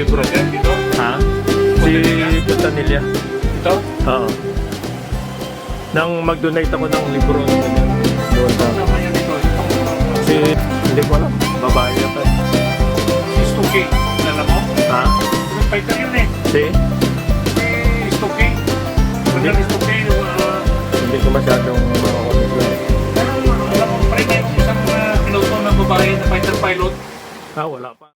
libro. Dito? Ha? Si Puntanilla. Ito? Oo. Nang mag-donate ako ng libro. Doon sa... Sama yan dito. Si... Hindi ko alam. Babae yata. Si Stuki. Alam mo? Ha? Fighter yun eh. Si? Si Stuki. Hindi. Si Stuki. Hindi ko masyadong makakomit yun. Alam mo, pre, may isang piloto ng babae na fighter pilot. Ah, wala pa.